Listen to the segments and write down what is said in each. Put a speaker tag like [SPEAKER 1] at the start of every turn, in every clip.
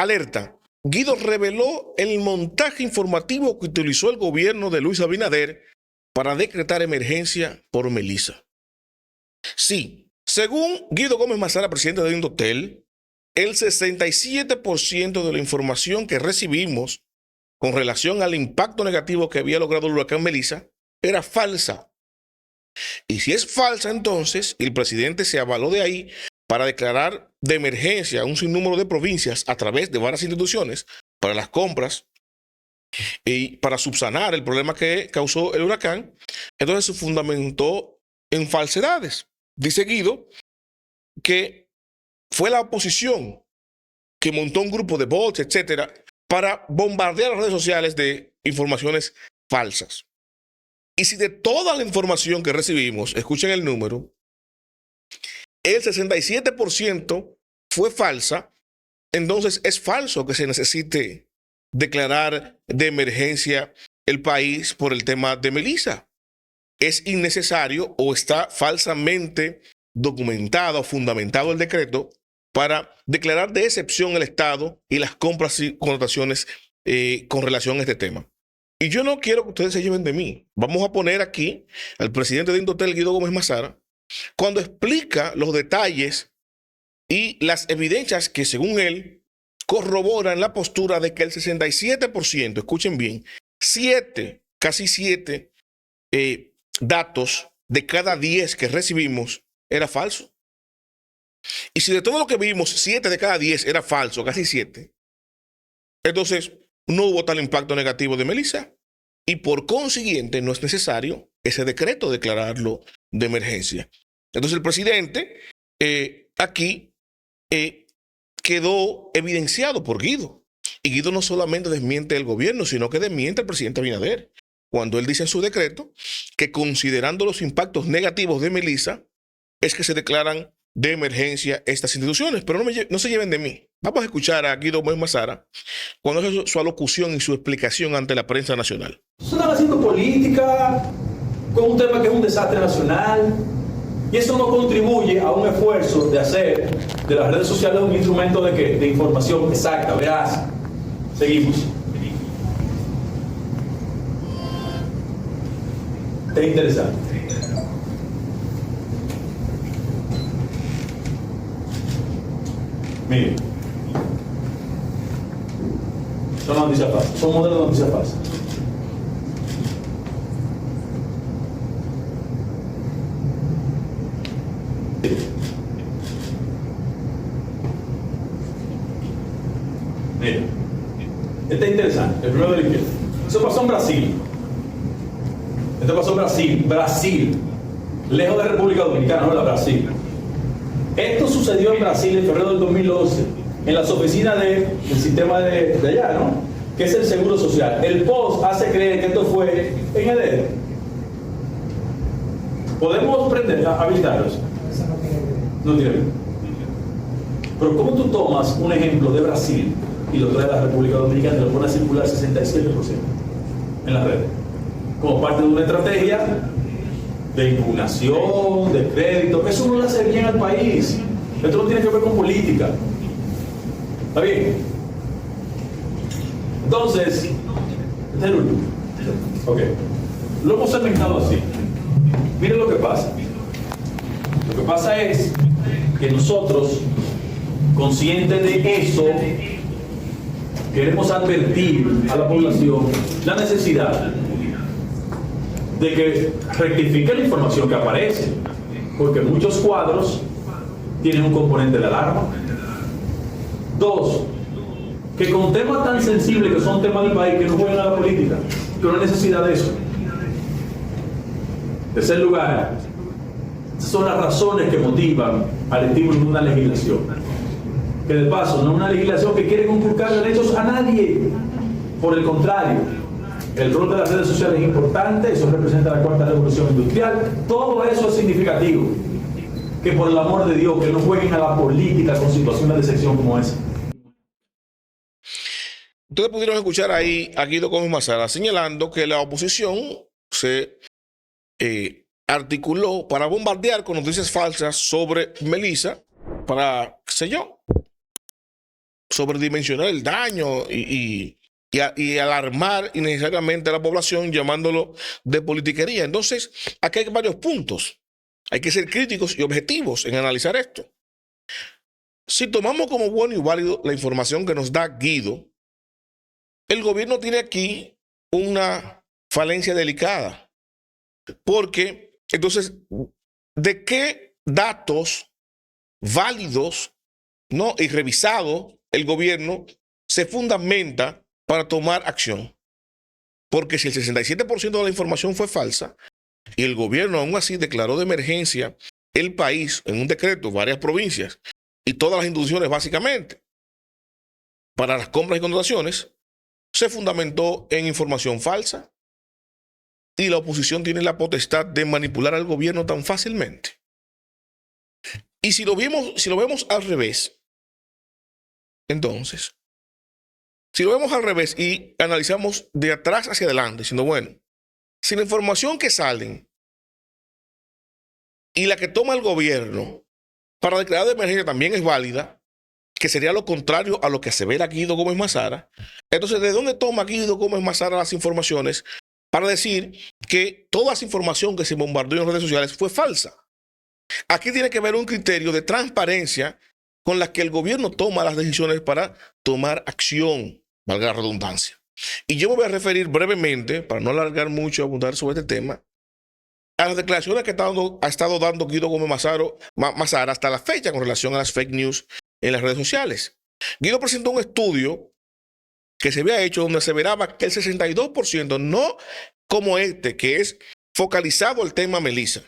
[SPEAKER 1] Alerta. Guido reveló el montaje informativo que utilizó el gobierno de Luis Abinader para decretar emergencia por Melissa. Sí, según Guido Gómez Mazara, presidente de Indotel, el 67% de la información que recibimos con relación al impacto negativo que había logrado el huracán Melissa era falsa. Y si es falsa, entonces el presidente se avaló de ahí para declarar de emergencia a un sinnúmero de provincias a través de varias instituciones para las compras y para subsanar el problema que causó el huracán. Entonces se fundamentó en falsedades. Dice Guido que fue la oposición que montó un grupo de bots, etcétera, para bombardear las redes sociales de informaciones falsas. Y si de toda la información que recibimos, escuchen el número, el 67% fue falsa, entonces es falso que se necesite declarar de emergencia el país por el tema de Melissa. Es innecesario o está falsamente documentado o fundamentado el decreto para declarar de excepción el Estado y las compras y connotaciones con relación a este tema. Y yo no quiero que ustedes se lleven de mí. Vamos a poner aquí al presidente de Indotel, Guido Gómez Mazara, cuando explica los detalles y las evidencias que, según él, corroboran la postura de que el 67%, escuchen bien, casi 7 datos de cada 10 que recibimos era falso. Y si de todo lo que vimos, 7 de cada 10 era falso, casi 7, entonces no hubo tal impacto negativo de Melissa. Y por consiguiente no es necesario ese decreto declararlo de emergencia. Entonces el presidente aquí quedó evidenciado por Guido. Y Guido no solamente desmiente el gobierno, sino que desmiente al presidente Abinader, cuando él dice en su decreto que, considerando los impactos negativos de Melissa, es que se declaran de emergencia estas instituciones. Pero no se lleven de mí. Vamos a escuchar a Guido Gómez Mazara cuando hace su alocución y su explicación ante la prensa nacional.
[SPEAKER 2] Están haciendo política con un tema que es un desastre nacional, y eso no contribuye a un esfuerzo de hacer de las redes sociales un instrumento de ¿qué? De información exacta, veraz. Seguimos. Es interesante. Miren, son noticias falsas, son modelos de noticias falsas. Miren, este es interesante, el primero de la izquierda. Eso pasó en Brasil. Esto pasó en Brasil, lejos de República Dominicana, no era Brasil. Esto sucedió en Brasil en febrero del 2011, en las oficinas del sistema de allá, ¿no? Que es el Seguro Social. El post hace creer que esto fue en enero. ¿Podemos habilitarlos? No tiene. Pero ¿cómo tú tomas un ejemplo de Brasil y lo traes a la República Dominicana y lo pones a circular 67% en las redes? Como parte de una estrategia de impugnación, de crédito. Eso no le hace bien al país. Esto no tiene que ver con política. ¿Está bien? Entonces, este es el último. Ok. Lo hemos segmentado así. Miren lo que pasa. Lo que pasa es que nosotros, conscientes de eso, queremos advertir a la población la necesidad de que rectifique la información que aparece, porque muchos cuadros tienen un componente de alarma. 2, que con temas tan sensibles que son temas del país, que no juegan a la política, que no hay necesidad de eso. En tercer lugar, esas son las razones que motivan al estímulo de una legislación, que de paso no es una legislación que quiere conculcar derechos a nadie. Por el contrario, el rol de las redes sociales es importante, eso representa la cuarta revolución industrial, todo eso es significativo. Que por el amor de Dios, que no jueguen a la política con situaciones de sección como esa.
[SPEAKER 1] Ustedes pudieron escuchar ahí a Guido Gómez Mazara señalando que la oposición se articuló para bombardear con noticias falsas sobre Melissa para, qué sé yo, sobredimensionar el daño y alarmar innecesariamente a la población llamándolo de politiquería. Entonces, aquí hay varios puntos. Hay que ser críticos y objetivos en analizar esto. Si tomamos como bueno y válido la información que nos da Guido, el gobierno tiene aquí una falencia delicada. Porque, entonces, ¿de qué datos válidos, ¿no?, y revisados el gobierno se fundamenta para tomar acción? Porque si el 67% de la información fue falsa y el gobierno aún así declaró de emergencia el país en un decreto, varias provincias y todas las instituciones básicamente, para las compras y contrataciones, se fundamentó en información falsa y la oposición tiene la potestad de manipular al gobierno tan fácilmente. Y si lo vemos al revés, entonces, si lo vemos al revés y analizamos de atrás hacia adelante, diciendo, bueno, si la información que salen y la que toma el gobierno para declarar de emergencia también es válida, que sería lo contrario a lo que asevera Guido Gómez Mazara, entonces, ¿de dónde toma Guido Gómez Mazara las informaciones para decir que toda esa información que se bombardeó en redes sociales fue falsa? Aquí tiene que haber un criterio de transparencia con la que el gobierno toma las decisiones para tomar acción, valga la redundancia. Y yo me voy a referir brevemente, para no alargar mucho, abundar sobre este tema, a las declaraciones que ha estado dando Guido Gómez Mazara hasta la fecha con relación a las fake news en las redes sociales. Guido presentó un estudio que se había hecho donde aseveraba que el 62%, no como este, que es focalizado al tema Melissa,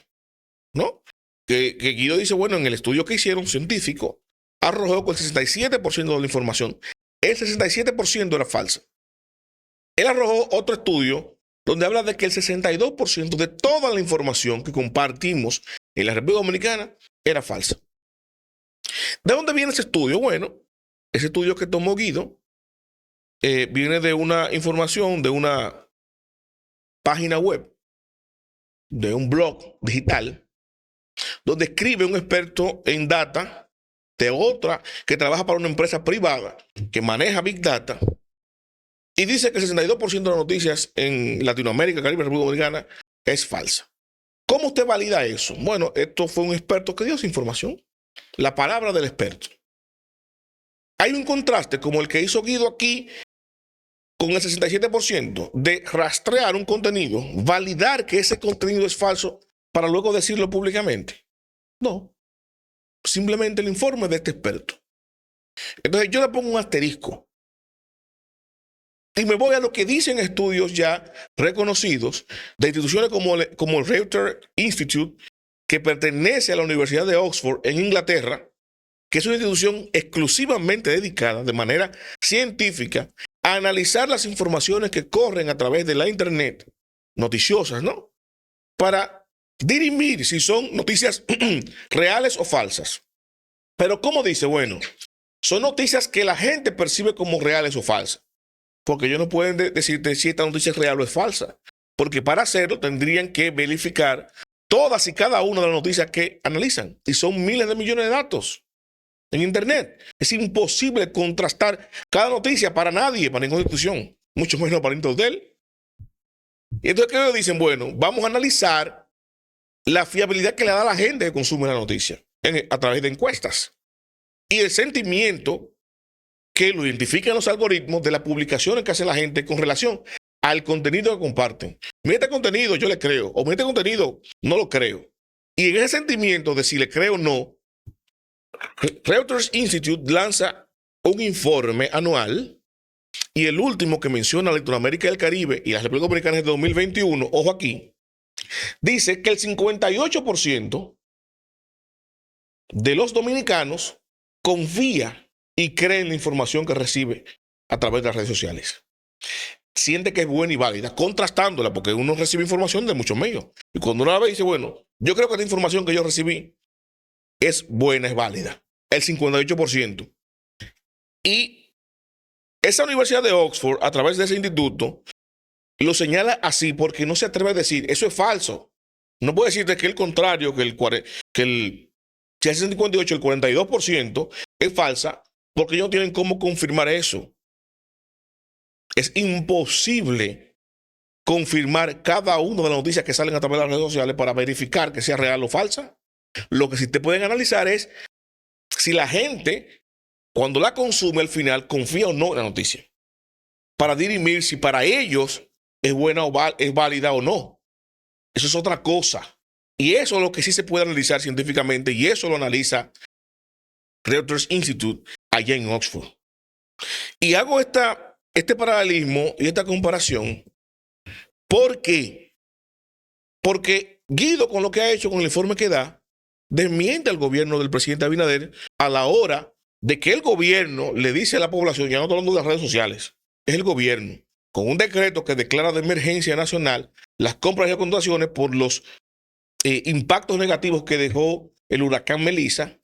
[SPEAKER 1] ¿no? Que Guido dice, bueno, en el estudio que hicieron científico, arrojó que el 67% de la información, el 67% era falsa. Él arrojó otro estudio donde habla de que el 62% de toda la información que compartimos en la República Dominicana era falsa. ¿De dónde viene ese estudio? Bueno, ese estudio que tomó Guido viene de una información de una página web, de un blog digital, donde escribe un experto en data de otra que trabaja para una empresa privada que maneja Big Data y dice que el 62% de las noticias en Latinoamérica, Caribe, República Dominicana es falsa. ¿Cómo usted valida eso? Bueno, esto fue un experto que dio esa información. La palabra del experto. Hay un contraste como el que hizo Guido aquí con el 67% de rastrear un contenido, validar que ese contenido es falso para luego decirlo públicamente. No. Simplemente el informe de este experto. Entonces yo le pongo un asterisco y me voy a lo que dicen estudios ya reconocidos de instituciones como el Reuters Institute, que pertenece a la Universidad de Oxford en Inglaterra, que es una institución exclusivamente dedicada de manera científica a analizar las informaciones que corren a través de la internet, noticiosas, ¿no?, para dirimir si son noticias reales o falsas. Pero ¿cómo dice? Bueno, son noticias que la gente percibe como reales o falsas, porque ellos no pueden decirte si esta noticia es real o es falsa, porque para hacerlo tendrían que verificar todas y cada una de las noticias que analizan, y son miles de millones de datos en internet. Es imposible contrastar cada noticia para nadie, para ninguna institución, mucho menos para Intel. Y entonces, ¿qué ellos dicen? Bueno, vamos a analizar la fiabilidad que le da a la gente que consume la noticia a través de encuestas y el sentimiento que lo identifican los algoritmos de las publicaciones que hace la gente con relación al contenido que comparten. Mira este contenido, yo le creo, o mira este contenido, no lo creo. Y en ese sentimiento de si le creo o no, Reuters Institute lanza un informe anual, y el último que menciona Latinoamérica y el Caribe y la República Dominicana es de 2021, ojo aquí, dice que el 58% de los dominicanos confía y cree en la información que recibe a través de las redes sociales. Siente que es buena y válida, contrastándola, porque uno recibe información de muchos medios. Y cuando uno la ve, dice, bueno, yo creo que esta información que yo recibí es buena, es válida. El 58%. Y esa Universidad de Oxford, a través de ese instituto, lo señala así porque no se atreve a decir, eso es falso. No puede decirte que el contrario, que el 58, el 42% es falsa, porque ellos no tienen cómo confirmar eso. Es imposible confirmar cada una de las noticias que salen a través de las redes sociales para verificar que sea real o falsa. Lo que sí te pueden analizar es si la gente, cuando la consume al final, confía o no en la noticia, para dirimir si para ellos es buena o es válida o no. Eso es otra cosa. Y eso es lo que sí se puede analizar científicamente, y eso lo analiza Reuters Institute allá en Oxford. Y hago este paralelismo y esta comparación. ¿Por qué? Porque Guido, con lo que ha hecho, con el informe que da, desmiente al gobierno del presidente Abinader a la hora de que el gobierno le dice a la población, ya no estoy hablando de las redes sociales, es el gobierno, con un decreto que declara de emergencia nacional las compras y las contrataciones por los impactos negativos que dejó el huracán Melissa,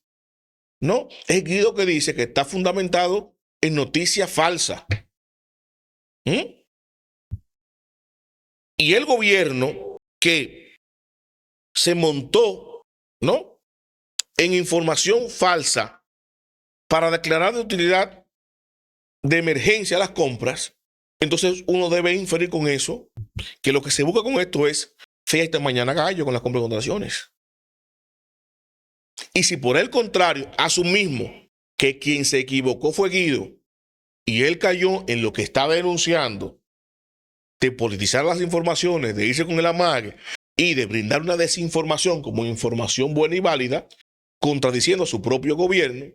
[SPEAKER 1] ¿no? Es Guido que dice que está fundamentado en noticias falsas. Y el gobierno que se montó, ¿no?, en información falsa para declarar de utilidad de emergencia las compras, entonces uno debe inferir con eso que lo que se busca con esto es fiesta mañana gallo con las compras y contrataciones. Y si por el contrario asumimos que quien se equivocó fue Guido y él cayó en lo que estaba denunciando, de politizar las informaciones, de irse con el amague y de brindar una desinformación como información buena y válida, contradiciendo a su propio gobierno,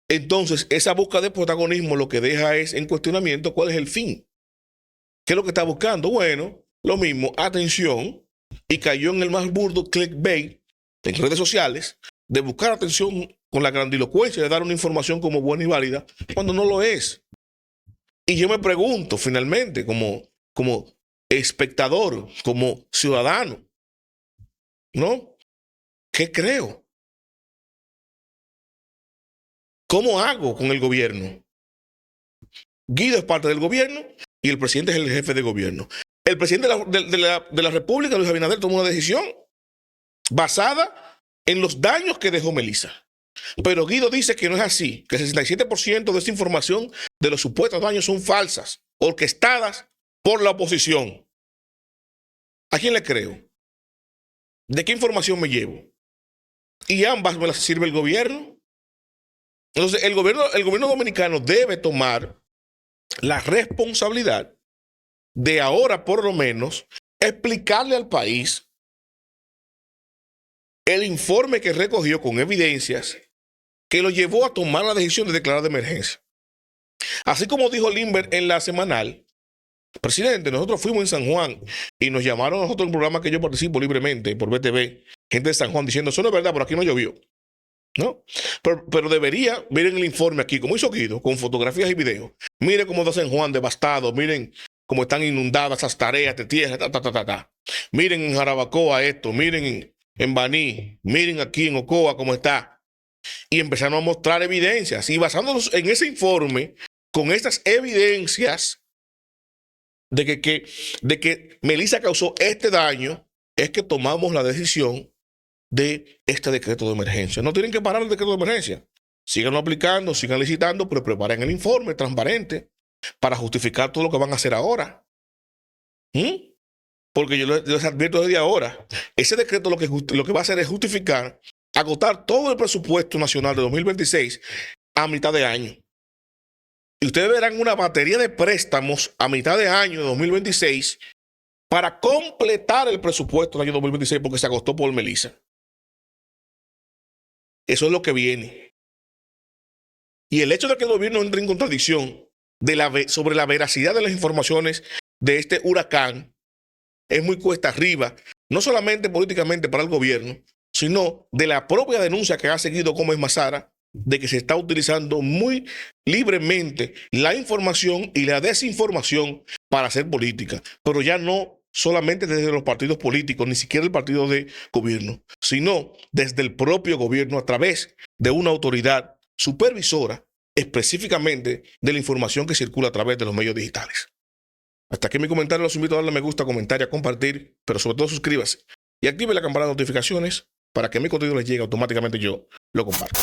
[SPEAKER 1] entonces esa búsqueda de protagonismo lo que deja es en cuestionamiento cuál es el fin. ¿Qué es lo que está buscando? Bueno, lo mismo, atención, y cayó en el más burdo clickbait en redes sociales de buscar atención con la grandilocuencia de dar una información como buena y válida cuando no lo es. Y yo me pregunto finalmente, como espectador, como ciudadano, ¿no? ¿Qué creo? ¿Cómo hago con el gobierno? Guido es parte del gobierno y el presidente es el jefe de gobierno. El presidente de la República, Luis Abinader, tomó una decisión basada en los daños que dejó Melissa. Pero Guido dice que no es así, que el 67% de esta información de los supuestos daños son falsas, orquestadas por la oposición. ¿A quién le creo? ¿De qué información me llevo? Y ambas me las sirve el gobierno. Entonces, el gobierno dominicano debe tomar la responsabilidad de ahora, por lo menos, explicarle al país el informe que recogió con evidencias que lo llevó a tomar la decisión de declarar de emergencia. Así como dijo Limber en la semanal, presidente, nosotros fuimos en San Juan y nos llamaron a nosotros en un programa que yo participo libremente por BTV, gente de San Juan diciendo, eso no es verdad, por aquí no llovió. ¿No? Pero debería, miren el informe aquí, como hizo Guido, con fotografías y videos. Miren cómo está San Juan devastado, miren cómo están inundadas esas tareas de tierra, Miren en Jarabacoa esto, miren en Baní, miren aquí en Ocoa cómo está. Y empezaron a mostrar evidencias. Y basándonos en ese informe, con estas evidencias de que Melissa causó este daño, es que tomamos la decisión de este decreto de emergencia. No tienen que parar el decreto de emergencia. Síganlo aplicando, sigan licitando, pero preparen el informe transparente para justificar todo lo que van a hacer ahora. Porque yo les advierto desde ahora, ese decreto lo que va a hacer es justificar agotar todo el presupuesto nacional de 2026 a mitad de año. Y ustedes verán una batería de préstamos a mitad de año de 2026 para completar el presupuesto del año 2026 porque se agotó por Melissa. Eso es lo que viene. Y el hecho de que el gobierno entre en contradicción sobre la veracidad de las informaciones de este huracán es muy cuesta arriba, no solamente políticamente para el gobierno, sino de la propia denuncia que ha seguido Gómez Mazara de que se está utilizando muy libremente la información y la desinformación para hacer política, pero ya no solamente desde los partidos políticos, ni siquiera el partido de gobierno, sino desde el propio gobierno a través de una autoridad supervisora específicamente de la información que circula a través de los medios digitales. Hasta aquí mi comentario. Los invito a darle me gusta, comentar, a compartir, pero sobre todo suscríbase y active la campana de notificaciones para que mi contenido les llegue automáticamente, yo lo comparto.